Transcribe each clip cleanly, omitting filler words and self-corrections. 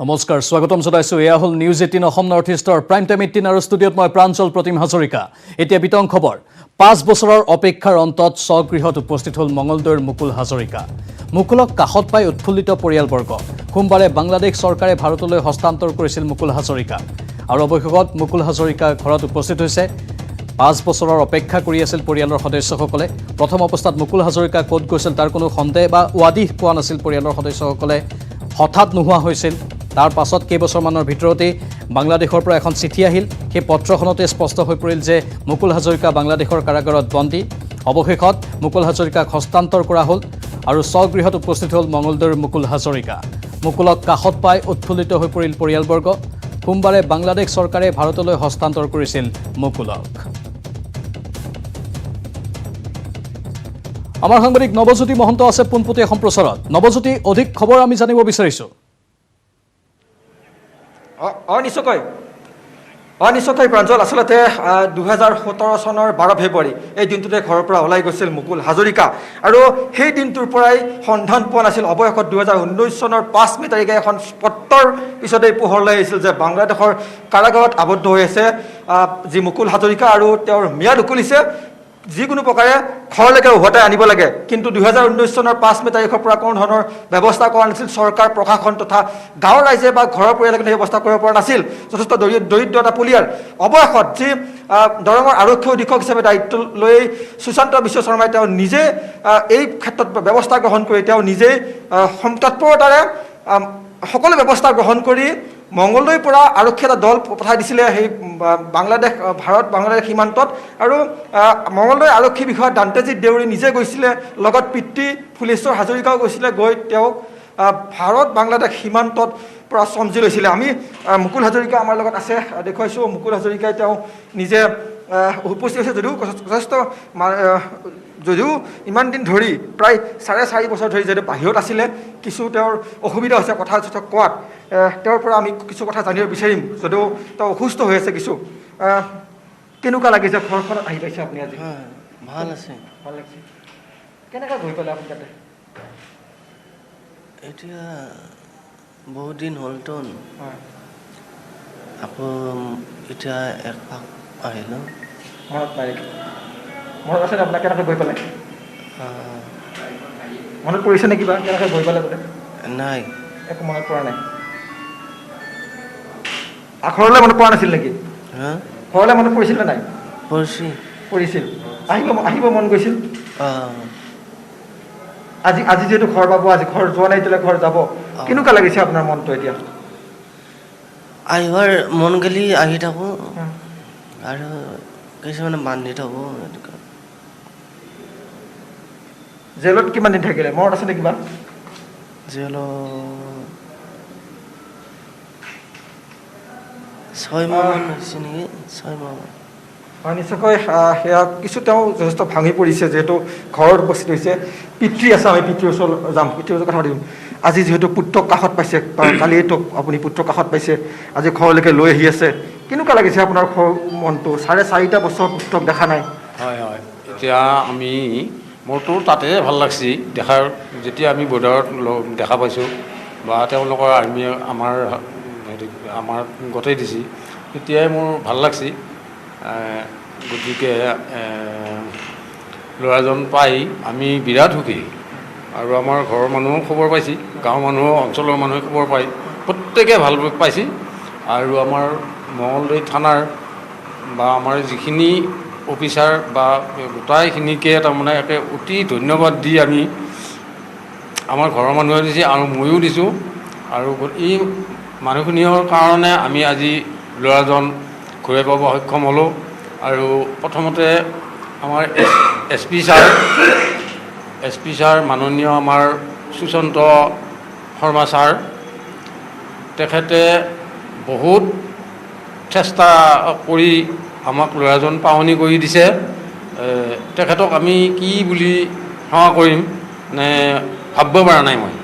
নমস্কাৰ স্বাগতম জনাইছো এয়া হল নিউজ 18 অসম নৰ্থ ইষ্টৰ প্ৰাইম টাইম 18 আৰু ষ্টুডিঅত মই প্ৰাঞ্জল প্ৰতিম হাজৰিকা এতিয়া বিতং খবৰ 5 বছৰৰ অপেক্ষাৰ অন্তত স্বগৃহত উপস্থিত হল মঙ্গলদৈৰ মুকুল হাজৰিকা মুকুলক কাখত পাই উৎফুল্লিত পৰিয়ালবৰ্গ সোমবাৰে বাংলাদেশ চৰকাৰে ভাৰতলৈ হস্তান্তৰ কৰিছিল মুকুল হাজৰিকা আৰু অৱশেষত মুকুল হাজৰিকা ঘৰত উপস্থিত হৈছে 5 বছৰৰ অপেক্ষা কৰি আছিল পৰিয়ালৰ সদস্যসকলে প্ৰথম অৱস্থাত মুকুল হাজৰিকা ক'ত গৈছিল তাৰ কোনো সন্দেহ বা ওয়াদিহ পোৱা নাছিল পৰিয়ালৰ সদস্যসকলে হঠাৎ নোহোৱা হৈছিল তাৰ পাছত কেইবছৰমানৰ ভিতৰতে বাংলাদেশৰ পৰা এখন চিঠি আহিল সেই পত্ৰখনতে স্পষ্ট হৈ পৰিল যে মুকুল হাজৰিকা বাংলাদেশৰ কাৰাগাৰত বন্দী অৱশেষত মুকুল হাজৰিকাক হস্তান্তৰ কৰা হ'ল আৰু স্বগৃহত উপস্থিত হ'ল মঙ্গলদৈৰ মুকুল হাজৰিকা মুকুলক কাখত পাই উৎফুল্লিত হৈ পৰিল পৰিয়ালবৰ্গ সোমবাৰে বাংলাদেশ চৰকাৰে ভাৰতলৈ হস্তান্তৰ কৰিছিল মুকুলক আমাৰ সাংবাদিক নৱজ্যোতি মহন্ত আছে পোনপটীয়া সম্প্ৰচাৰত নৱজ্যোতি অধিক খবৰ আমি জানিব বিচাৰিছো নিশ্চয় প্ৰাঞ্জল আচলতে 2017 চনৰ 12 ফেব্ৰুৱাৰী এই দিনটোতে ঘৰৰ পৰা ওলাই গৈছিল মুকুল হাজৰিকা আৰু সেই দিনটোৰ পৰাই সন্ধান পোৱা নাছিল অৱশেষত 2019 চনৰ 5 মে তাৰিখে এখন পত্ৰৰ পিছতেই পোহৰলৈ আহিছিল যে বাংলাদেশৰ কাৰাগাৰত আবদ্ধ হৈ আছে যি মুকুল হাজৰিকা আৰু তেওঁৰ ম্যাদ উকলিছে যিকোনো প্ৰকাৰে ঘৰলৈকে উভতাই আনিব লাগে কিন্তু 2019 চনৰ 5 মে তাৰিখৰ পৰা কোনো ধৰণৰ ব্যৱস্থা কৰা নাছিল চৰকাৰ প্ৰশাসন তথা গাঁৱৰ ৰাইজে বা ঘৰৰ পৰিয়ালে সেই ব্যৱস্থা কৰিব পৰা নাছিল যথেষ্ট দৰিদ্ৰ এটা পৰিয়াল অৱশেষত যি দৰঙৰ আৰক্ষী অধীক্ষক হিচাপে দায়িত্ব লৈ সুশান্ত বিশ্ব শৰ্মাই তেওঁ নিজে এই ক্ষেত্ৰত ব্যৱস্থা গ্ৰহণ কৰি তেওঁ নিজেই তৎপৰতাৰে সকলো ব্যৱস্থা গ্ৰহণ কৰি মঙ্গলদৈৰ পৰা আৰক্ষী এটা দল পঠাই দিছিলে সেই ভাৰত বাংলাদেশ সীমান্তত আৰু মঙ্গলদৈৰ আৰক্ষী বিষয়া দান্তেজিৎ দেউৰী নিজে গৈছিলে লগত পিতৃ ফুলেশ্বৰ হাজৰিকাও গৈছিলে গৈ তেওঁক ভাৰত বাংলাদেশ সীমান্তত পৰা চমজি লৈছিলে আমি মুকুল হাজৰিকা আমাৰ লগত আছে দেখুৱাইছোঁ মুকুল হাজৰিকাই তেওঁ নিজে উপস্থিত হৈছে যদিও ইমান দিন ধৰি প্ৰায় 4.5 বছৰ ধৰি যিহেতু বাহিৰত আছিলে কিছু তেওঁৰ অসুবিধা হৈছে কথা কোৱাত তেওঁৰ পৰা আমি কিছু কথা জানিব বিচাৰিম যদিও তেওঁ অসুস্থ হৈ আছে কিছু কেনেকুৱা লাগিছে ঘৰখনত আহি পাইছে আপুনি আজি ভাল আছে ভাল লাগিছে কেনেকৈ গৈ পালে আপুনি তাতে এতিয়া বহুত দিন হ'লতো আকৌ এতিয়া একপাক আহিলোঁ মনত নাই মনত আছে আপোনাক কেনেকৈ গৈ পালে মনত পৰিছে নে কিবা কেনেকৈ গৈ পালে বোলে নাই একো মনত পৰা নাই ঘৰলৈ মনত পৰা নাছিল নেকি ঘৰলৈ মনত পৰিছিল নে নাই পৰিছিল আহিব মন গৈছিল আজি যিহেতু ঘৰ পাব আজি ঘৰ যোৱা নাই তেতিয়াহ'লে ঘৰ যাব কেনেকুৱা লাগিছে আপোনাৰ মনটো এতিয়া আহিবাৰ মন গ'লে আহি থাকোঁ আৰু কিছুমানে বান্ধি থাকোঁ জেলত কিমান দিন থাকিলে মনত আছে নে কিবা জেলত 6 মাহ হৈছে নেকি 6 মাহ নিশ্চয়কৈ সেয়া কিছু তেওঁ যথেষ্ট ভাঙি পৰিছে যিহেতু ঘৰত উপস্থিত হৈছে পিতৃ আছে আমি পিতৃৰ ওচৰত যাম পিতৃৰ ওচৰত কথা পাতিম আজি যিহেতু পুত্ৰক কাষত পাইছে কালিতো আপুনি পুত্ৰক কাষত পাইছে আজি ঘৰলৈকে লৈ আহি আছে কেনেকুৱা লাগিছে আপোনাৰ মনটো 4.5 বছৰ পুত্ৰক দেখা নাই হয় এতিয়া মোৰতো তাতে ভাল লাগছি দেখাৰ যেতিয়া আমি বৰ্ডাৰত দেখা পাইছোঁ বা তেওঁলোকৰ আৰ্মি আমাৰ গতাই দিছে তেতিয়াই মোৰ ভাল লাগছি গতিকে ল'ৰাজন পাই আমি বিৰাট সুখী আৰু আমাৰ ঘৰৰ মানুহো খবৰ পাইছে গাঁৱৰ মানুহো অঞ্চলৰ মানুহে খবৰ পায় প্ৰত্যেকে ভাল পাইছে আৰু আমাৰ মঙ্গলদৈ থানাৰ বা আমাৰ যিখিনি অফিচাৰ বা গোটাইখিনিকে তাৰমানে একে অতি ধন্যবাদ দি আমি আমাৰ ঘৰৰ মানুহে দিছে আৰু ময়ো দিছোঁ আৰু এই মানুহখিনিৰ কাৰণে আমি আজি ল'ৰাজন ঘূৰাই পাব সক্ষম হ'লোঁ আৰু প্ৰথমতে আমাৰ এছ পি ছাৰ মাননীয় আমাৰ সুশান্ত শৰ্মা ছাৰ তেখেতে বহুত চেষ্টা কৰি আমাক ল'ৰাজন পাৱনি কৰি দিছে তেখেতক আমি কি বুলি সেৱা কৰিম নে ভাবিব পৰা নাই মই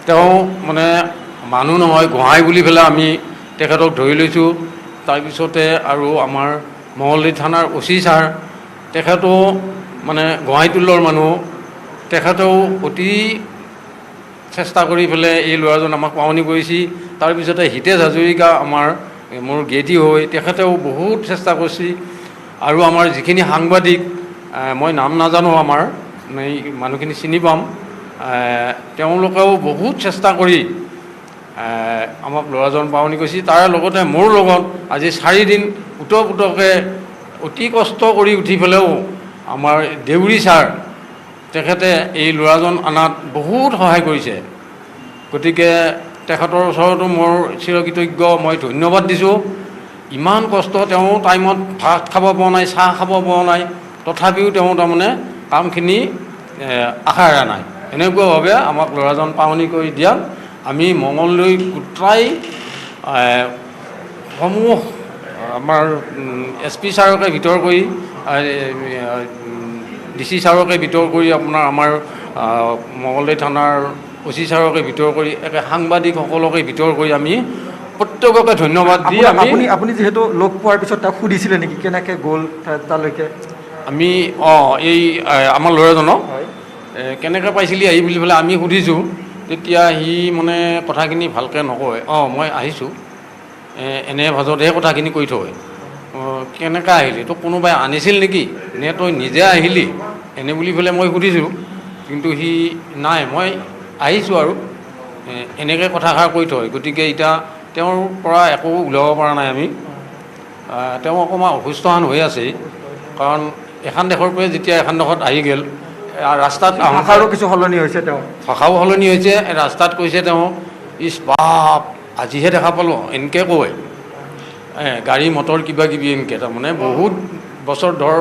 তেওঁ মানে মানুহ নহয় গোহাঁই বুলি পেলাই আমি তেখেতক ধৰি লৈছোঁ তাৰপিছতে আৰু আমাৰ মঙ্গলদৈ থানাৰ অচি ছাৰ তেখেতো মানে গোহাঁইটোলৰ মানুহ তেখেতেও অতি চেষ্টা কৰি পেলাই এই ল'ৰাজন আমাক পাৱনি কৰিছে। তাৰপিছতে হিতেশ হাজৰিকা আমাৰ মোৰ গেদি হৈ তেখেতেও বহুত চেষ্টা কৰিছে। আৰু আমাৰ যিখিনি সাংবাদিক মই নাম নাজানো, আমাৰ এই মানুহখিনি চিনি পাম, তেওঁলোকেও বহুত চেষ্টা কৰি আমাক ল'ৰাজন পাৱনি কৰিছে। তাৰে লগতে মোৰ লগত আজি 4 দিন উতপুতকৈ অতি কষ্ট কৰি উঠি পেলাইও আমাৰ দেউৰী ছাৰ তেখেতে এই ল'ৰাজন অনাত বহুত সহায় কৰিছে। গতিকে তেখেতৰ ওচৰতো মোৰ চিৰকৃতজ্ঞ, মই ধন্যবাদ দিছোঁ। ইমান কষ্ট, তেওঁ টাইমত ভাত খাব পৰা নাই, চাহ খাব পৰা নাই, তথাপিও তেওঁ তাৰমানে কামখিনি আশা এৰা নাই। এনেকুৱাভাৱে আমাক ল'ৰাজন পাৱনি কৰি দিয়াক আমি মঙলদৈ গোটাই সমূহ আমাৰ SP ছাৰকে ভিতৰ কৰি DC ছাৰকে ভিতৰ কৰি আপোনাৰ আমাৰ মঙলদৈ থানাৰ OC ছাৰকে ভিতৰ কৰি একে সাংবাদিকসকলকে ভিতৰ কৰি আমি প্ৰত্যেককে ধন্যবাদ দি আপুনি যিহেতু লগ পোৱাৰ পিছত তাক সুধিছিলে নেকি কেনেকৈ গ'ল তালৈকে? আমি এই আমাৰ ল'ৰাজনক কেনেকৈ পাইছিলি আহি বুলি পেলাই আমি সুধিছোঁ। তেতিয়া সি মানে কথাখিনি ভালকৈ নকয়। মই আহিছোঁ, এনে ভাজতহে কথাখিনি কৈ থয়। কেনেকৈ আহিলি, তোক কোনোবাই আনিছিল নেকি, নে তই নিজে আহিলি, এনে বুলি পেলাই মই সুধিছোঁ। কিন্তু সি নাই, মই আহিছোঁ আৰু এনেকৈ কথাষাৰ কৈ থয়। গতিকে এতিয়া তেওঁৰ পৰা একো ওলাব পৰা নাই আমি। তেওঁ অকণমান অসুস্থহান হৈ আছে, কাৰণ এখন দেশৰ পৰাই যেতিয়া এখন দেশত আহি গ'ল, ৰাস্তাত ভাষাৰো কিছু সলনি হৈছে, তেওঁ ভাষাও সলনি হৈছে। ৰাস্তাত কৈছে তেওঁ, ইছ বাপ আজিহে দেখা পালোঁ, এনেকৈ কয়। গাড়ী মটৰ কিবা কিবি এনেকৈ, তাৰমানে বহুত বছৰ ধৰ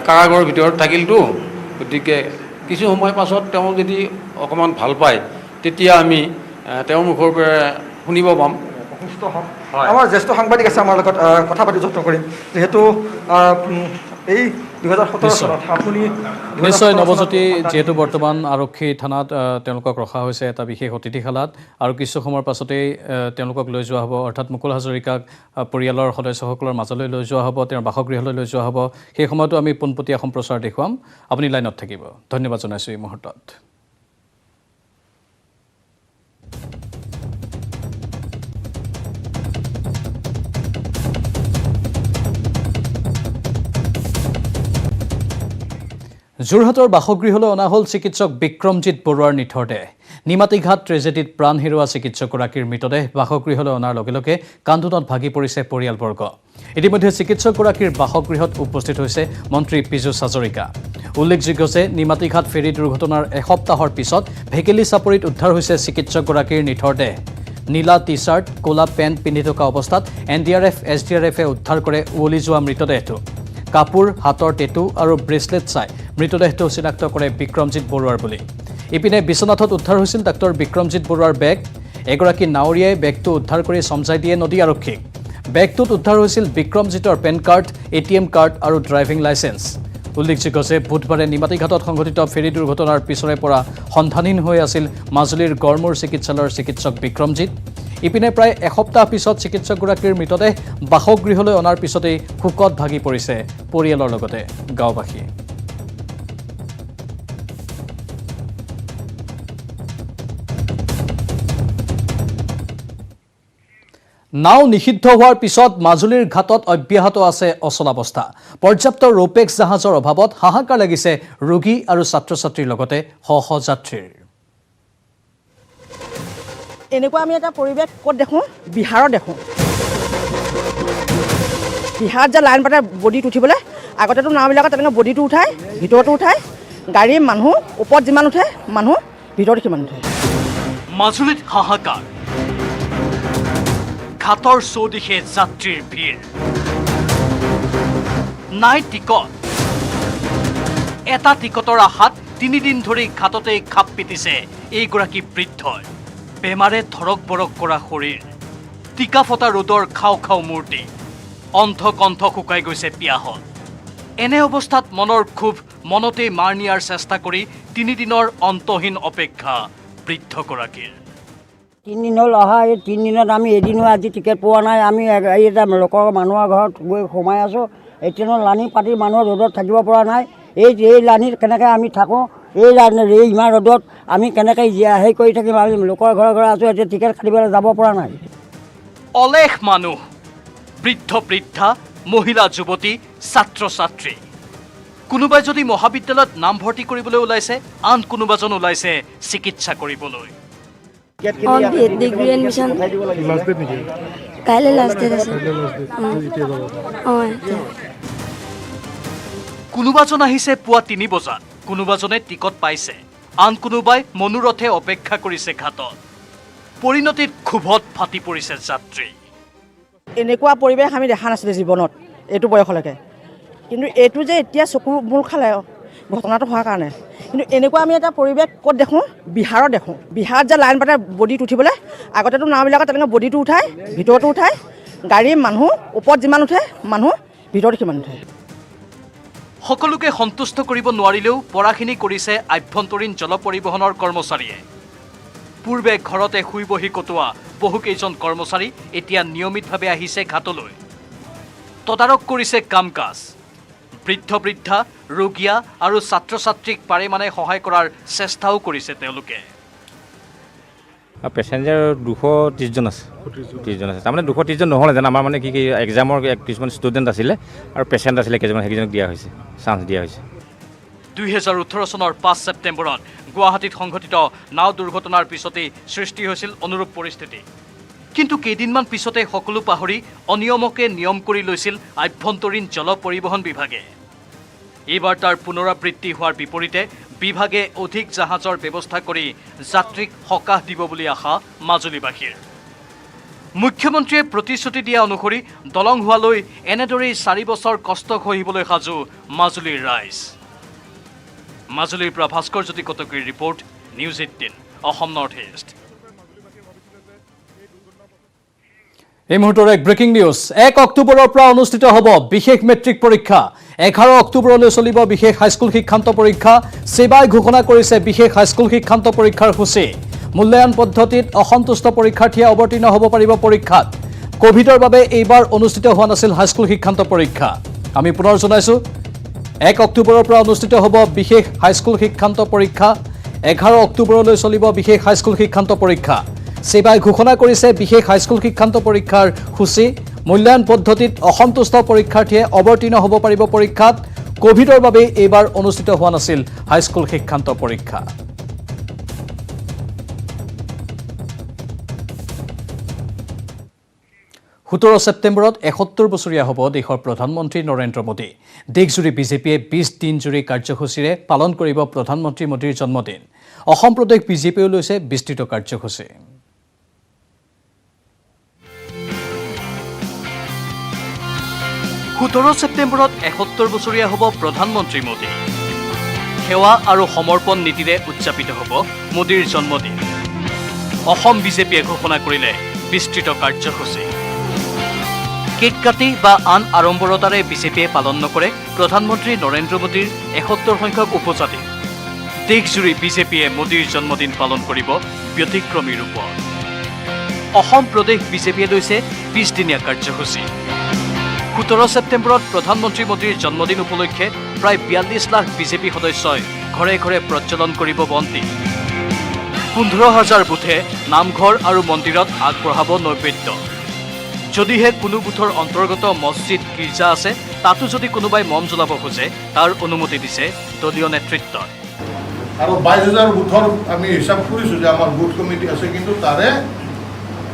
কাৰাগাৰৰ ভিতৰত থাকিলতো। গতিকে কিছু সময় পাছত তেওঁ যদি অকণমান ভাল পায়, তেতিয়া আমি তেওঁৰ মুখৰ পৰা শুনিব পাম। সুস্থ হওক। আমাৰ জ্যেষ্ঠ সাংবাদিক আছে আমাৰ লগত, কথা পাতি যত্ন কৰিম। যিহেতু এই 2017 চনত আপুনি নিশ্চয় নৱজ্যোতি, যিহেতু বৰ্তমান আৰক্ষী থানাত তেওঁলোকক ৰখা হৈছে এটা বিশেষ অতিথিশালাত, আৰু কিছু সময়ৰ পাছতেই তেওঁলোকক লৈ যোৱা হ'ব, অৰ্থাৎ মুকুল হাজৰিকাক পৰিয়ালৰ সদস্যসকলৰ মাজলৈ লৈ যোৱা হ'ব, তেওঁৰ বাসগৃহলৈ লৈ যোৱা হ'ব। সেই সময়তো আমি পোনপটীয়া সম্প্ৰচাৰ দেখুৱাম। আপুনি লাইনত থাকিব। ধন্যবাদ জনাইছোঁ এই মুহূৰ্তত। যোৰহাটৰ বাসগৃহলৈ অনা হ'ল চিকিৎসক বিক্ৰমজিৎ বৰুৱাৰ নিথৰ দেহ। নিমাতীঘাট ট্ৰেজেডিত প্ৰাণ হেৰুওৱা চিকিৎসকগৰাকীৰ মৃতদেহ বাসগৃহলৈ অনাৰ লগে লগে কান্দোনত ভাগি পৰিছে পৰিয়ালবৰ্গ। ইতিমধ্যে চিকিৎসকগৰাকীৰ বাসগৃহত উপস্থিত হৈছে মন্ত্ৰী পীযুষ হাজৰিকা। উল্লেখযোগ্য যে নিমাতীঘাট ফেৰী দুৰ্ঘটনাৰ এসপ্তাহৰ পিছত ভেকেলি চাপৰিত উদ্ধাৰ হৈছে চিকিৎসকগৰাকীৰ নিথৰ দেহ। নীলা টি চাৰ্ট, ক'লা পেণ্ট পিন্ধি থকা অৱস্থাত NDRF SDRFে উদ্ধাৰ কৰে উৱলি যোৱা মৃতদেহটো। কাপোৰ, হাতৰ টেটু আৰু ব্ৰেচলেট চাই মৃতদেহটো চিনাক্ত কৰে বিক্ৰমজিৎ বৰুৱাৰ বুলি। ইপিনে বিশ্বনাথত উদ্ধাৰ হৈছিল ডাক্তৰ বিক্ৰমজিৎ বৰুৱাৰ বেগ। এগৰাকী নাৱৰীয়াই বেগটো উদ্ধাৰ কৰি চমজাই দিয়ে নদী আৰক্ষীক। বেগটোত উদ্ধাৰ হৈছিল বিক্ৰমজিৎৰ পেন কাৰ্ড, ATM কাৰ্ড আৰু ড্ৰাইভিং লাইচেন্স। উল্লেখযোগ্য যে বুধবাৰে নিমাতীঘাটত সংঘটিত ফেৰী দুৰ্ঘটনাৰ পিছৰে পৰা সন্ধানহীন হৈ আছিল মাজুলীৰ গড়মূৰ চিকিৎসালয়ৰ চিকিৎসক বিক্ৰমজিৎ। ইপিনে প্ৰায় এসপ্তাহ পিছত চিকিৎসকগৰাকীৰ মৃতদেহ বাসগৃহলৈ অনাৰ পিছতেই শোকত ভাগি পৰিছে পৰিয়ালৰ লগতে গাঁওবাসী। নাও নিষিদ্ধ হোৱাৰ পিছত মাজুলীৰ ঘাটত অব্যাহত আছে অচলাৱস্থা। পৰ্যাপ্ত ৰোপেক্স জাহাজৰ অভাৱত হাহাকাৰ লাগিছে ৰোগী আৰু ছাত্ৰ ছাত্ৰীৰ লগতে সহযাত্ৰীৰ। এনেকুৱা আমি এটা পৰিৱেশ ক'ত দেখোঁ, বিহাৰত দেখোঁ। বিহাৰত যে লাইন পাতে বডিত উঠিবলৈ, আগতেতো নাওবিলাকত তেনেকৈ বডিটো উঠায়, ভিতৰতো উঠায়। গাড়ী মানুহ ওপৰত যিমান উঠে, মানুহ ভিতৰত সিমান উঠে। মাজুলীত হাহাকাৰ, ঘাটৰ চৌদিশে যাত্ৰীৰ ভিৰ, নাই টিকট। এটা টিকটৰ আশাত 3 দিন ধৰি ঘাটতেই খাপ পিটিছে এইগৰাকী বৃদ্ধই। বেমাৰে ধৰক বৰক কৰা শৰীৰ, টিকা ফটা ৰ'দৰ খাও খাও মূৰ্তি, অন্থকণ্ঠ শুকাই গৈছে পিয়াহত। এনে অৱস্থাত মনৰ ক্ষোভ মনতেই মাৰ নিয়াৰ চেষ্টা কৰি 3 দিনৰ অন্তহীন অপেক্ষা বৃদ্ধগৰাকীৰ। 3 দিন হ'ল অহা, এই 3 দিনত আমি এদিনো আজি টিকেট পোৱা নাই। আমি এটা লোকৰ মানুহৰ ঘৰত গৈ সোমাই আছোঁ। এতিয়া লানি পাতি মানুহৰ ৰ'দত থাকিব পৰা নাই। এই লানিত কেনেকৈ আমি থাকোঁ, এই ইমান ৰ'দত আমি কেনেকৈ হেৰি কৰি থাকিম? আমি লোকৰ ঘৰে আছোঁ, এতিয়া টিকেট কাটিবলৈ যাব পৰা নাই। অলেখ মানুহ, বৃদ্ধ বৃদ্ধা, মহিলা যুৱতী, ছাত্ৰ ছাত্ৰী, কোনোবাই যদি মহাবিদ্যালয়ত নামভৰ্তি কৰিবলৈ ওলাইছে, আন কোনোবাজন ওলাইছে চিকিৎসা কৰিবলৈ। ডিগ্ৰী এডমিশ্যন কাইলৈ লাষ্ট ডেট আছে। কোনোবাজন আহিছে পুৱা 3 বজাত, কোনোবাজনে টিকট পাইছে, আন কোনোবাই মনোৰথে অপেক্ষা কৰিছে ঘাটত। পৰিণতিত ক্ষোভত ফাটি পৰিছে যাত্ৰী। এনেকুৱা পৰিৱেশ আমি দেখা নাছিলোঁ জীৱনত এইটো বয়সলৈকে, কিন্তু এইটো যে এতিয়া চকু মূৰ খালে ঘটনাটো হোৱাৰ কাৰণে। কিন্তু এনেকুৱা আমি এটা পৰিৱেশ ক'ত দেখোঁ? বিহাৰত দেখোঁ। বিহাৰত যে লাইন পাতে বডিত উঠিবলৈ, আগতেতো নাওবিলাকত তেনেকৈ বডিটো উঠায়, ভিতৰতো উঠায়, গাড়ীৰ মানুহ ওপৰত যিমান উঠে মানুহ ভিতৰত সিমান উঠে। সকলোকে সন্তুষ্ট কৰিব নোৱাৰিলেও পৰাখিনি কৰিছে আভ্যন্তৰীণ জল পৰিবহণৰ কৰ্মচাৰীয়ে। পূৰ্বে ঘৰতে শুই বহি কটোৱা বহুকেইজন কৰ্মচাৰী এতিয়া নিয়মিতভাৱে আহিছে ঘাটলৈ। তদাৰক কৰিছে কাম কাজ। বৃদ্ধ বৃদ্ধা, ৰোগীয়া আৰু ছাত্ৰ ছাত্ৰীক পাৰে মানে সহায় কৰাৰ চেষ্টাও কৰিছে তেওঁলোকে। পেচেঞ্জাৰ 230জন আছে। 30জন আছে, তাৰমানে 230জন নহ'লে যেন আমাৰ মানে কি এক্সামৰ কিছুমান ষ্টুডেণ্ট আছিলে আৰু পেচেণ্ট আছিলে কেইজনমান, সেইকেইজনক দিয়া হৈছে, চান্স দিয়া হৈছে। 2018 চনৰ 5 ছেপ্টেম্বৰত গুৱাহাটীত সংঘটিত নাও দুৰ্ঘটনাৰ পিছতেই সৃষ্টি হৈছিল অনুৰূপ পৰিস্থিতি। কিন্তু কেইদিনমান পিছতে সকলো পাহৰি অনিয়মকে নিয়ম কৰি লৈছিল আভ্যন্তৰীণ জল পৰিবহণ বিভাগে। এইবাৰ তাৰ পুনৰাবৃত্তি হোৱাৰ বিপৰীতে বিভাগে অধিক জাহাজৰ ব্যৱস্থা কৰি যাত্ৰীক সকাহ দিব বুলি আশা মাজুলীবাসীৰ। মুখ্যমন্ত্ৰীয়ে প্ৰতিশ্ৰুতি দিয়া অনুসৰি দলং হোৱালৈ এনেদৰেই 4 বছৰ কষ্ট সহিবলৈ সাজু মাজুলীৰ ৰাইজ। মাজুলীৰ পৰা ভাস্কৰ জ্যোতি কটকীৰ report, news 18 Assam north east. এই মুহূৰ্তৰ এক ব্ৰেকিং নিউজ। 1 অক্টোবৰৰ পৰা অনুষ্ঠিত হ'ব বিশেষ মেট্ৰিক পৰীক্ষা। 11 অক্টোবৰলৈ চলিব বিশেষ হাইস্কুল শিক্ষান্ত পৰীক্ষা। সেবাই ঘোষণা কৰিছে বিশেষ হাইস্কুল শিক্ষান্ত পৰীক্ষাৰ সূচী। মূল্যায়ন পদ্ধতিত অসন্তুষ্ট পৰীক্ষাৰ্থীয়ে অৱতীৰ্ণ হ'ব পাৰিব পৰীক্ষাত। কোভিডৰ বাবে এইবাৰ অনুষ্ঠিত হোৱা নাছিল হাইস্কুল শিক্ষান্ত পৰীক্ষা। আমি পুনৰ জনাইছোঁ, 1 অক্টোবৰৰ পৰা অনুষ্ঠিত হ'ব বিশেষ হাইস্কুল শিক্ষান্ত পৰীক্ষা। 11 অক্টোবৰলৈ চলিব বিশেষ হাইস্কুল শিক্ষান্ত পৰীক্ষা। সেবাই ঘোষণা কৰিছে বিশেষ হাইস্কুল শিক্ষান্ত পৰীক্ষাৰ সূচী। মূল্যায়ন পদ্ধতিত অসন্তুষ্ট পৰীক্ষাৰ্থীয়ে অৱতীৰ্ণ হ'ব পাৰিব পৰীক্ষাত। কোভিডৰ বাবে এইবাৰ অনুষ্ঠিত হোৱা নাছিল হাইস্কুল শিক্ষান্ত পৰীক্ষা। সোতৰ ছেপ্টেম্বৰত 71 বছৰীয়া হ'ব দেশৰ প্ৰধানমন্ত্ৰী নৰেন্দ্ৰ মোদী। দেশজুৰি বিজেপিয়ে 20 দিনজুৰি কাৰ্যসূচীৰে পালন কৰিব প্ৰধানমন্ত্ৰী মোদীৰ জন্মদিন। অসম প্ৰদেশ বিজেপিয়েও লৈছে বিস্তৃত কাৰ্যসূচী। 17 ছেপ্টেম্বৰত 71 বছৰীয়া হ'ব প্ৰধানমন্ত্ৰী মোদী। সেৱা আৰু সমৰ্পণ নীতিৰে উদযাপিত হ'ব মোদীৰ জন্মদিন। অসম বিজেপিয়ে ঘোষণা কৰিলে বিস্তৃত কাৰ্যসূচী। কেক কাটি বা আন আড়ম্বৰতাৰে বিজেপিয়ে পালন নকৰে প্ৰধানমন্ত্ৰী নৰেন্দ্ৰ মোদীৰ 71 সংখ্যক উপজাতি। দেশজুৰি বিজেপিয়ে মোদীৰ জন্মদিন পালন কৰিব ব্যতিক্ৰমী ৰূপত। অসম প্ৰদেশ বিজেপিয়ে লৈছে 20 দিনীয়া কাৰ্যসূচী। 17 ছেপ্টেম্বৰত প্ৰধানমন্ত্ৰী মোদীৰ জন্মদিন উপলক্ষে প্ৰায় 42 লাখ বিজেপি সদস্যই ঘৰে ঘৰে প্ৰজ্বলন কৰিব বন্তি। 15,000 বুথে নামঘৰ আৰু মন্দিৰত আগবঢ়াব নৈবেদ্য। যদিহে কোনো বুথৰ অন্তৰ্গত মছজিদ গীৰ্জা আছে, তাতো যদি কোনোবাই মম জ্বলাব খোজে তাৰ অনুমতি দিছে দলীয় নেতৃত্বই। আৰু 22,000 বুথৰ আমি হিচাপ কৰিছোঁ যে আমাৰ বুথ কমিটি আছে, কিন্তু তাৰে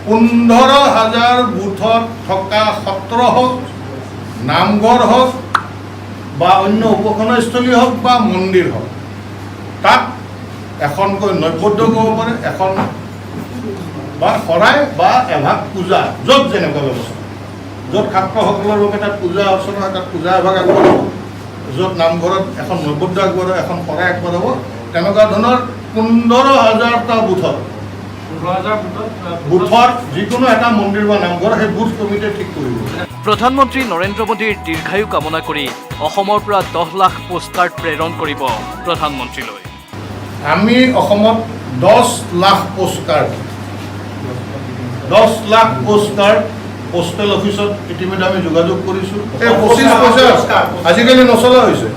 15,000 বুথত থকা সত্ৰ হওক, নামঘৰ হওক বা অন্য উপাসনাস্থলী হওক বা মন্দিৰ হওক, তাত এখনকৈ নৈবদ্য ক'ব পাৰে, এখন বা শৰাই বা এভাগ পূজা, য'ত যেনেকুৱা ব্যৱস্থা, য'ত ছাত্ৰসকলৰ বাবে তাত পূজা অৰ্চনা হয় তাত পূজা এভাগ আগবঢ়াব, য'ত নামঘৰত এখন নৈবদ্য আগবঢ়াব, এখন শৰাই আগবঢ়াব, তেনেকুৱা ধৰণৰ 15,000টা বুথত যিকোনো এটা মন্দিৰ বা নামঘৰ সেই বুথ কমিটিয়ে ঠিক কৰিব। প্ৰধানমন্ত্ৰী নৰেন্দ্ৰ মোদীৰ দীৰ্ঘায়ু কামনা কৰি অসমৰ পৰা 10 লাখ পোষ্টকাৰ্ড প্ৰেৰণ কৰিব প্ৰধানমন্ত্ৰীলৈ। আমি অসমত 10 লাখ পোষ্টকাৰ্ড পোষ্টেল অফিচত ইতিমধ্যে আমি যোগাযোগ কৰিছোঁ। এই 25 পইচা আজিকালি নচলা হৈছে,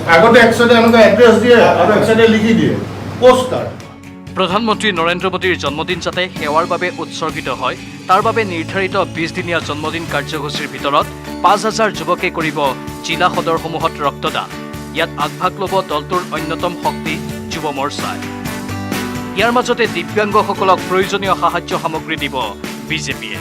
আগতে এক চাইডে এনেকুৱা এড্ৰেছ দিয়ে আৰু এক চাইডে লিখি দিয়ে পোষ্ট কাৰ্ড। প্ৰধানমন্ত্ৰী নৰেন্দ্ৰ মোদীৰ জন্মদিন যাতে সেৱাৰ বাবে উৎসৰ্গিত হয় তাৰ বাবে নিৰ্ধাৰিত 20 দিনীয়া জন্মদিন কাৰ্যসূচীৰ ভিতৰত 5000 যুৱকে কৰিব জিলা সদৰসমূহত ৰক্তদান। ইয়াত আগভাগ ল'ব দলটোৰ অন্যতম শক্তি যুৱ মৰ্চাই। ইয়াৰ মাজতে দিব্যাংগসকলক প্ৰয়োজনীয় সাহায্য সামগ্ৰী দিব বিজেপিয়ে।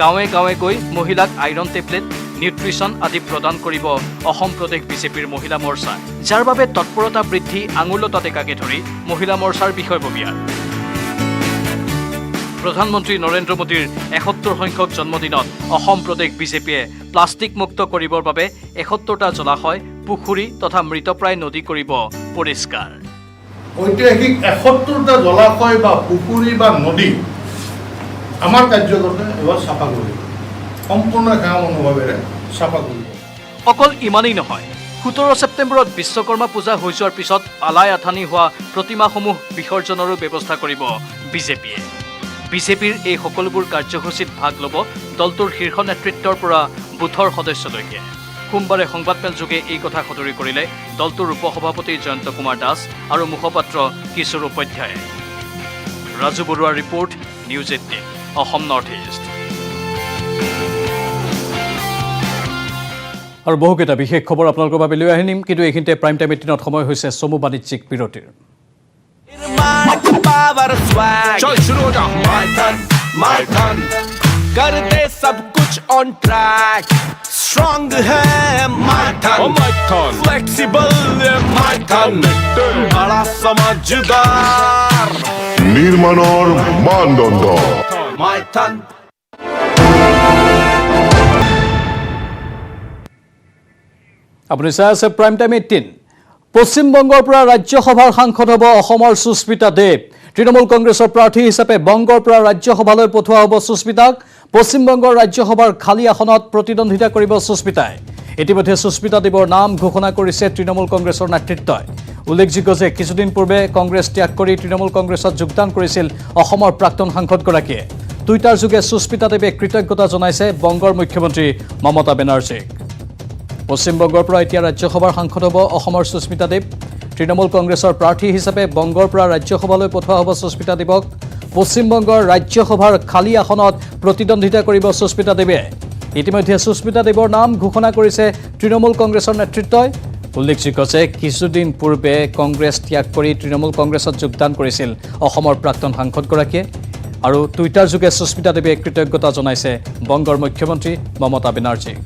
গাঁৱে গাঁৱে গৈ মহিলাক আইৰণ টেবলেট, নিউট্ৰিশ্যন আদি প্ৰদান কৰিব অসম প্ৰদেশ বিজেপিৰ মহিলা মৰ্চাই, যাৰ বাবে তৎপৰতা বৃদ্ধি আঙুলতা টেকাকে ধৰি মহিলা মৰ্চাৰ বিষয়ববীয়া। প্ৰধানমন্ত্ৰী নৰেন্দ্ৰ মোদীৰ 71 সংখ্যক জন্মদিনত অসম প্ৰদেশ বিজেপিয়ে প্লাষ্টিক মুক্ত কৰিবৰ বাবে 71টা জলাশয়, পুখুৰী তথা মৃতপ্ৰায় নদী কৰিব পৰিষ্কাৰ। ঐতিহাসিক 71টা জলাশয় বা পুখুৰী বা নদী আমাৰ কাৰ্যকৰ্তাই এবাৰ চাফা কৰিব, সম্পূৰ্ণ গাঁও মনোভাৱেৰে চাফা কৰিব। অকল ইমানেই নহয়, 17 ছেপ্টেম্বৰত বিশ্বকৰ্মা পূজা হৈ যোৱাৰ পিছত আলাই আথানি হোৱা প্ৰতিমাসমূহ বিসৰ্জনৰো ব্যৱস্থা কৰিব বিজেপিয়ে। বিজেপিৰ এই সকলোবোৰ কাৰ্যসূচীত ভাগ ল'ব দলটোৰ শীৰ্ষ নেতৃত্বৰ পৰা বুথৰ সদস্যলৈকে। সোমবাৰে সংবাদমেলযোগে এই কথা সদৰি কৰিলে দলটোৰ উপসভাপতি জয়ন্ত কুমাৰ দাস আৰু মুখপাত্ৰ কিশোৰ উপাধ্যায়ে। ৰাজু বৰুৱাৰ report, news 18 Assam north east. আৰু বহুকেইটা বিশেষ খবৰ আপোনালোকৰ বাবে লৈ আহিম, কিন্তু এইখিনিতে প্ৰাইম টাইম 18ত সময় হৈছে চমু বাণিজ্যিক বিৰতিৰ। चल शुरू हो जा माय धन कर दे सब कुछ ऑन ट्रैक स्ट्रॉन्ग है माय धन फ्लेक्सिबल माय धन बड़ा समझदार নিৰ্মাণৰ মানদণ্ড माय धन। আপুনি চাই আছে প্ৰাইম টাইম 18। পশ্চিমবংগৰ পৰা ৰাজ্যসভাৰ সাংসদ হ'ব অসমৰ সুস্মিতা দেৱ। তৃণমূল কংগ্ৰেছৰ প্ৰাৰ্থী হিচাপে বংগৰ পৰা ৰাজ্যসভালৈ পঠোৱা হ'ব সুস্মিতাক। পশ্চিমবংগৰ ৰাজ্যসভাৰ খালী আসনত প্ৰতিদ্বন্দ্বিতা কৰিব সুস্মিতাই। ইতিমধ্যে সুস্মিতা দেৱৰ নাম ঘোষণা কৰিছে তৃণমূল কংগ্ৰেছৰ নেতৃত্বই। উল্লেখযোগ্য যে কিছুদিন পূৰ্বে কংগ্ৰেছ ত্যাগ কৰি তৃণমূল কংগ্ৰেছত যোগদান কৰিছিল অসমৰ প্ৰাক্তন সাংসদগৰাকীয়ে। টুইটাৰ যোগে সুস্মিতা দেৱে কৃতজ্ঞতা জনাইছে বংগৰ মুখ্যমন্ত্ৰী মমতা বেনাৰ্জীক। পশ্চিমবংগৰ পৰা এতিয়া ৰাজ্যসভাৰ সাংসদ হ'ব অসমৰ সুস্মিতা দেৱ। তৃণমূল কংগ্ৰেছৰ প্ৰাৰ্থী হিচাপে বংগৰ পৰা ৰাজ্যসভালৈ পঠোৱা হ'ব সুস্মিতা দেৱক। পশ্চিমবংগৰ ৰাজ্যসভাৰ খালী আসনত প্ৰতিদ্বন্দ্বিতা কৰিব সুস্মিতা দেৱে। ইতিমধ্যে সুস্মিতা দেৱৰ নাম ঘোষণা কৰিছে তৃণমূল কংগ্ৰেছৰ নেতৃত্বই। উল্লেখযোগ্য যে কিছুদিন পূৰ্বে কংগ্ৰেছ ত্যাগ কৰি তৃণমূল কংগ্ৰেছত যোগদান কৰিছিল অসমৰ প্ৰাক্তন সাংসদগৰাকীয়ে। আৰু টুইটাৰ যোগে সুস্মিতা দেৱে কৃতজ্ঞতা জনাইছে বংগৰ মুখ্যমন্ত্ৰী মমতা বেনাৰ্জীক।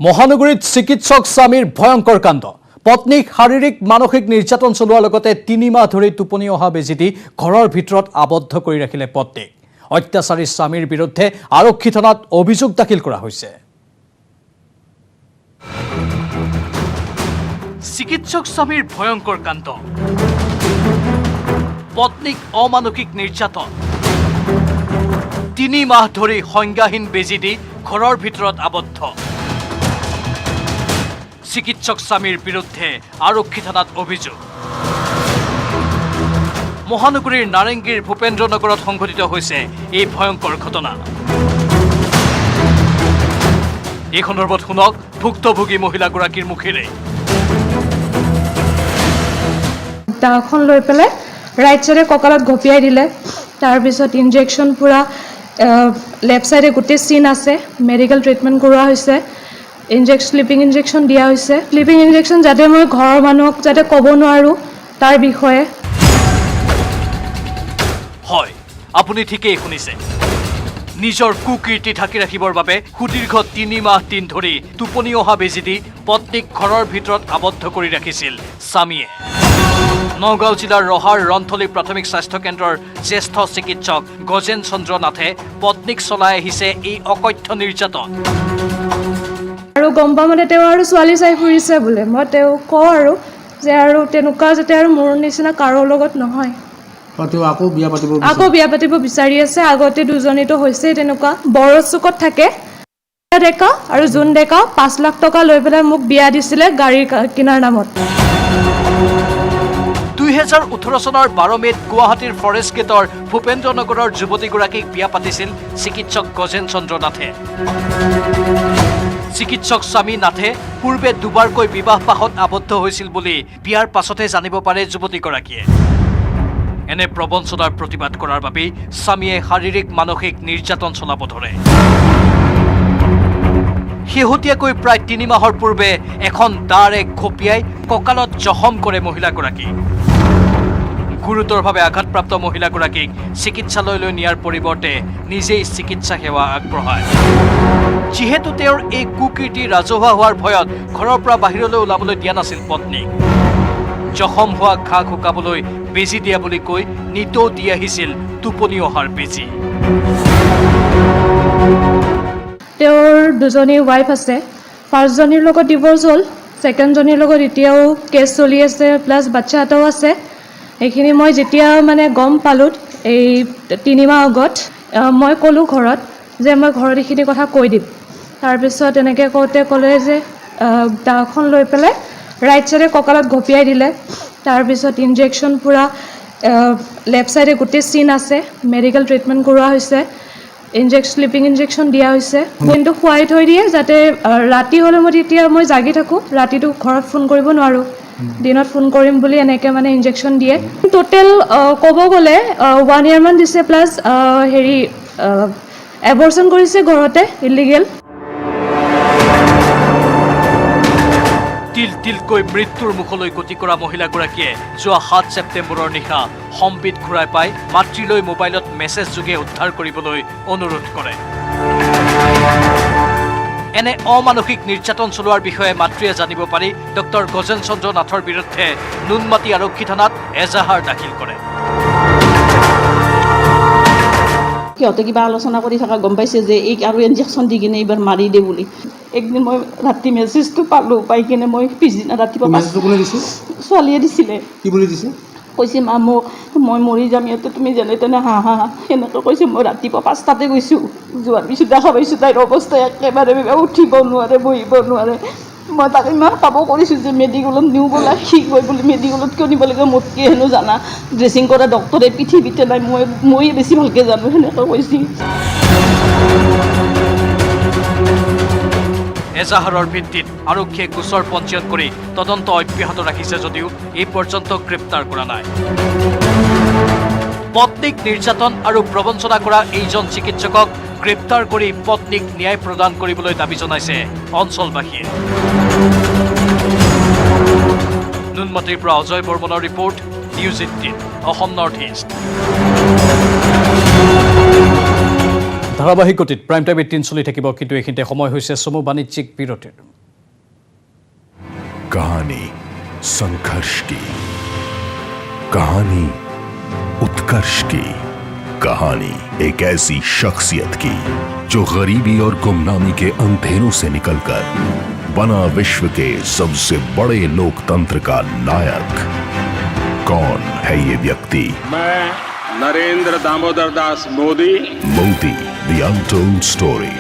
মহানগৰীত চিকিৎসক স্বামীৰ ভয়ংকৰ কাণ্ড। পত্নীক শাৰীৰিক মানসিক নিৰ্যাতন চলোৱাৰ লগতে 3 মাহ ধৰি টোপনি অহা বেজী দি ঘৰৰ ভিতৰত আবদ্ধ কৰি ৰাখিলে পত্নীক। অত্যাচাৰী স্বামীৰ বিৰুদ্ধে আৰক্ষী থানাত অভিযোগ দাখিল কৰা হৈছে। চিকিৎসক স্বামীৰ ভয়ংকৰ কাণ্ড। পত্নীক অমানসিক নিৰ্যাতন, 3 মাহ ধৰি সংজ্ঞাহীন বেজী দি ঘৰৰ ভিতৰত আবদ্ধ। চিকিৎসক স্বামীৰ বিৰুদ্ধে আৰক্ষী থানাত অভিযোগ। মহানগৰীৰ নাৰেংগীৰ ভূপেন্দ্ৰনগৰত সংঘটিত হৈছে এই ভয়ংকৰ ঘটনা। এই সন্দৰ্ভত শুনক ভুক্তভোগী মহিলাগৰাকীৰ মুখেৰে। দাখন লৈ পেলাই ৰাইট চাইডে কঁকালত ঘপিয়াই দিলে, তাৰপিছত ইনজেকশ্যন পূৰা লেফ্ট চাইডে গোটেই চিন আছে, মেডিকেল ট্ৰিটমেণ্ট কৰোৱা হৈছে, শ্লিপিং ইনজেকশ্যন দিয়া হৈছে। শ্লিপিং ইনজেকশ্যন যাতে মই ঘৰৰ মানুহক যাতে ক'ব নোৱাৰোঁ তাৰ বিষয়ে। হয়, আপুনি ঠিকেই শুনিছে। নিজৰ কুকীৰ্তি ঢাকি ৰাখিবৰ বাবে সুদীৰ্ঘ 3 মাহ দিন ধৰি টোপনি অহা বেজী দি পত্নীক ঘৰৰ ভিতৰত আবদ্ধ কৰি ৰাখিছিল স্বামীয়ে। নগাঁও জিলাৰ ৰহাৰ ৰন্থলী প্ৰাথমিক স্বাস্থ্য কেন্দ্ৰৰ জ্যেষ্ঠ চিকিৎসক গজেন চন্দ্ৰ নাথে পত্নীক চলাই আহিছে এই অকথ্য নিৰ্যাতন। আৰু গম পাওঁ মানে তেওঁ আৰু ছোৱালী চাই ফুৰিছে বোলে। মই তেওঁ কওঁ আৰু যে আৰু তেনেকুৱা যাতে আৰু মোৰ নিচিনা কাৰো লগত নহয়। আকৌ বিয়া পাতিব বিচাৰি আছে। আগতে দুজনীতো হৈছেই তেনেকুৱা। বড়ো চুকত থাকে ডেকা আৰু জোন ডেকা 5 লাখ টকা লৈ পেলাই মোক বিয়া দিছিলে গাড়ী কিনাৰ নামত। 2018 চনৰ 12 মেত গুৱাহাটীৰ ফৰেষ্ট গেটৰ ভূপেন্দ্ৰনগৰৰ যুৱতীগৰাকীক বিয়া পাতিছিল চিকিৎসক গজেন চন্দ্ৰ নাথে। চিকিৎসক স্বামী নাথে পূৰ্বে দুবাৰকৈ বিবাহ পাশত আবদ্ধ হৈছিল বুলি বিয়াৰ পাছতহে জানিব পাৰে যুৱতীগৰাকীয়ে। এনে প্ৰবঞ্চনাৰ প্ৰতিবাদ কৰাৰ বাবেই স্বামীয়ে শাৰীৰিক মানসিক নিৰ্যাতন চলাব ধৰে। শেহতীয়াকৈ প্ৰায় 3 মাহৰ পূৰ্বে এখন দাৰে ঘপিয়াই কঁকালত জখম কৰে মহিলাগৰাকী। গুৰুতৰভাৱে আঘাতপ্ৰাপ্ত মহিলাগৰাকীক চিকিৎসালয়লৈ নিয়াৰ পৰিৱৰ্তে নিজেই চিকিৎসা সেৱা আগবঢ়ায়। যিহেতু তেওঁৰ এই কুকীৰ্তি ৰাজহুৱা হোৱাৰ ভয়ত ঘৰৰ পৰা বাহিৰলৈ ওলাবলৈ দিয়া নাছিল পত্নীক। জখম হোৱা ঘাঁ শুকাবলৈ বেজী দিয়া বুলি কৈ নিতৌ দি আহিছিল টোপনি অহাৰ বেজী। তেওঁৰ 2জনী ৱাইফ আছে। ফাৰ্ষ্টজনীৰ লগত ডিভ'ৰ্চ হ'ল, ছেকেণ্ডজনীৰ লগত এতিয়াও কেছ চলি আছে, প্লাছ বাচ্চা এটাও আছে। এইখিনি মই যেতিয়া মানে গম পালোঁ এই 3 মাহ আগত, মই ক'লোঁ ঘৰত যে মই ঘৰত এইখিনি কথা কৈ দিম। তাৰপিছত এনেকৈ কওঁতে ক'লে যে দাখন লৈ পেলাই ৰাইট ছাইডে কঁকালত ঘপিয়াই দিলে। তাৰপিছত ইনজেকশ্যন পূৰা লেফ্ট ছাইডে গোটেই চিন আছে, মেডিকেল ট্ৰিটমেণ্ট কৰোৱা হৈছে, শ্লিপিং ইনজেকশ্যন দিয়া হৈছে। কিন্তু খুৱাই থৈ দিয়ে যাতে ৰাতি হ'লে মই জাগি থাকোঁ, ৰাতিটো ঘৰত ফোন কৰিব নোৱাৰোঁ, দিনত ফোন কৰিম বুলি এনেকৈ মানে ইনজেকশ্যন দিয়ে। টোটেল ক'ব গ'লে 1 year মান দিছে, প্লাছ এবৰ্চন কৰিছে ঘৰতে ইলিগেল। তিল তিলকৈ মৃত্যুৰ মুখলৈ গতি কৰা মহিলাগৰাকীয়ে যোৱা 7 ছেপ্টেম্বৰৰ নিশা সম্বিত ঘূৰাই পাই মাতৃলৈ মোবাইলত মেছেজ যোগে উদ্ধাৰ কৰিবলৈ অনুৰোধ কৰে। এনে অমানসিক নিৰ্যাতন চলোৱাৰ বিষয়ে মাতৃয়ে জানিব পাৰি ডক্টৰ গজেন চন্দ্ৰ নাথৰ বিৰুদ্ধে নুনমাটি আৰক্ষী থানাত এজাহাৰ দাখিল কৰে। সিহঁতে কিবা আলোচনা কৰি থকা গম পাইছে যে এই আৰু ইনজেকশ্যন দি কিনে এইবাৰ মাৰি দে বুলি। একদিন মই ৰাতি মেছেজটো পালোঁ, পাই কিনে মই পিছদিনা ৰাতিপুৱা ছোৱালীয়ে দিছিলে। কি বুলি দিছে? কৈছে মা মই মৰি যাম ইয়াতে, তুমি যেনে তেনে হা সেনেকৈ কৈছে। মই ৰাতিপুৱা 5টাতে গৈছোঁ, যোৱাৰ পিছত দেখা পাইছোঁ তাইৰ অৱস্থা একেবাৰে উঠিব নোৱাৰে, বহিব নোৱাৰে। মই তাক ইমান কাব কৰিছোঁ যে মেডিকেলত নিওঁ বোলা, সি গৈ বুলি মেডিকেলত কিয় নিব লাগে, মোতকৈ হেনো জানা, ড্ৰেছিং কৰা ডক্টৰে পৃথিৱীতে নাই, মই বেছি ভালকৈ জানো, সেনেকৈ কৈছে। এজাহাৰৰ ভিত্তিত আৰক্ষীয়ে গোচৰ পঞ্জীয়ন কৰি তদন্ত অব্যাহত ৰাখিছে যদিও এই পৰ্যন্ত গ্ৰেপ্তাৰ কৰা নাই। পত্নীক নিৰ্যাতন আৰু প্ৰবঞ্চনা কৰা এইজন চিকিৎসকক গ্ৰেপ্তাৰ কৰি পত্নীক ন্যায় প্ৰদান কৰিবলৈ দাবী জনাইছে অঞ্চলবাসীয়ে। নুনমাটিৰ পৰা অজয় বৰ্মনৰ report, news 18 Assam north east. ধাৰাবাহিক গতিত প্ৰাইম টাইম 18 চলি থাকিব, কিন্তু এইখিনিতে সময় হৈছে চমু বাণিজ্যিক বিৰতিৰ। कहानी संघर्ष की, कहानी उत्कर्ष की, कहानी एक ऐसी शख्सियत की जो गरीबी और गुमनामी के अंधेरों से निकलकर बना विश्व के सबसे बड़े लोकतंत्र का नायक। कौन है ये व्यक्ति? मैं Narendra Damodar Das Modi. The untold story